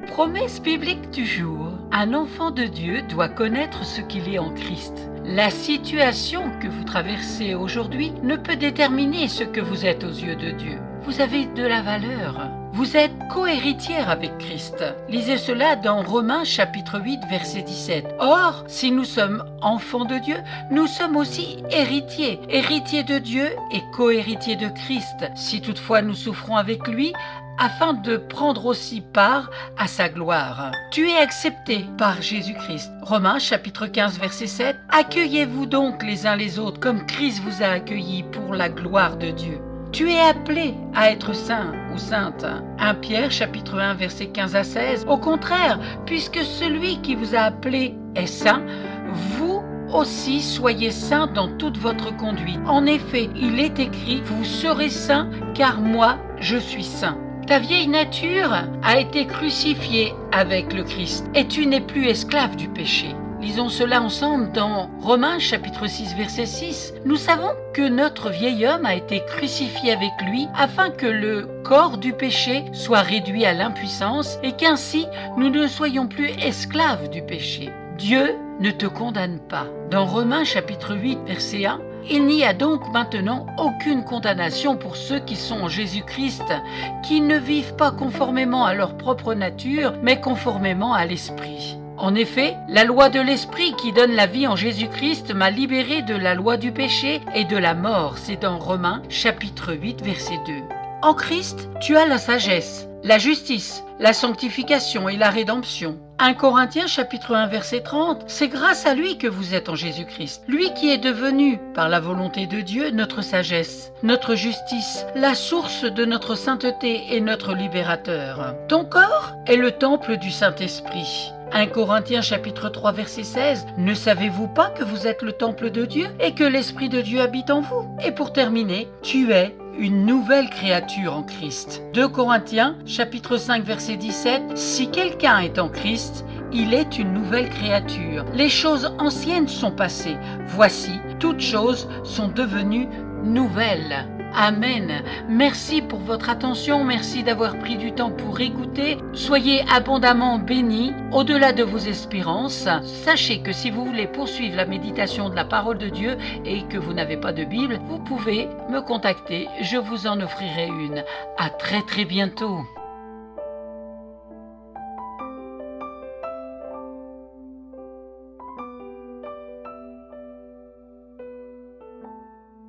Promesse biblique du jour. Un enfant de Dieu doit connaître ce qu'il est en Christ. La situation que vous traversez aujourd'hui ne peut déterminer ce que vous êtes aux yeux de Dieu. Vous avez de la valeur. Vous êtes co-héritière avec Christ. Lisez cela dans Romains chapitre 8 verset 17. Or, si nous sommes enfants de Dieu, nous sommes aussi héritiers. Héritiers de Dieu et co-héritiers de Christ. Si toutefois nous souffrons avec lui, afin de prendre aussi part à sa gloire. Tu es accepté par Jésus-Christ. Romains chapitre 15 verset 7. Accueillez-vous donc les uns les autres comme Christ vous a accueillis pour la gloire de Dieu. Tu es appelé à être saint ou sainte. 1 Pierre chapitre 1 verset 15 à 16. Au contraire, puisque celui qui vous a appelé est saint, vous aussi soyez saints dans toute votre conduite. En effet, il est écrit, vous serez saints car moi je suis saint. Ta vieille nature a été crucifiée avec le Christ et tu n'es plus esclave du péché. Lisons cela ensemble dans Romains chapitre 6 verset 6. Nous savons que notre vieil homme a été crucifié avec lui afin que le corps du péché soit réduit à l'impuissance et qu'ainsi nous ne soyons plus esclaves du péché. Dieu ne te condamne pas. Dans Romains chapitre 8 verset 1, il n'y a donc maintenant aucune condamnation pour ceux qui sont en Jésus-Christ, qui ne vivent pas conformément à leur propre nature, mais conformément à l'Esprit. En effet, la loi de l'Esprit qui donne la vie en Jésus-Christ m'a libéré de la loi du péché et de la mort. C'est dans Romains chapitre 8 verset 2. En Christ, tu as la sagesse, la justice, la sanctification et la rédemption. 1 Corinthiens chapitre 1 verset 30, c'est grâce à lui que vous êtes en Jésus-Christ. Lui qui est devenu, par la volonté de Dieu, notre sagesse, notre justice, la source de notre sainteté et notre libérateur. Ton corps est le temple du Saint-Esprit. 1 Corinthiens chapitre 3 verset 16, ne savez-vous pas que vous êtes le temple de Dieu et que l'Esprit de Dieu habite en vous? Et pour terminer, tu es une nouvelle créature en Christ. 2 Corinthiens chapitre 5 verset 17, si quelqu'un est en Christ, il est une nouvelle créature. Les choses anciennes sont passées. Voici, toutes choses sont devenues nouvelles. Amen. Merci pour votre attention. Merci d'avoir pris du temps pour écouter. Soyez abondamment bénis au-delà de vos espérances. Sachez que si vous voulez poursuivre la méditation de la parole de Dieu et que vous n'avez pas de Bible, vous pouvez me contacter. Je vous en offrirai une. À très très bientôt.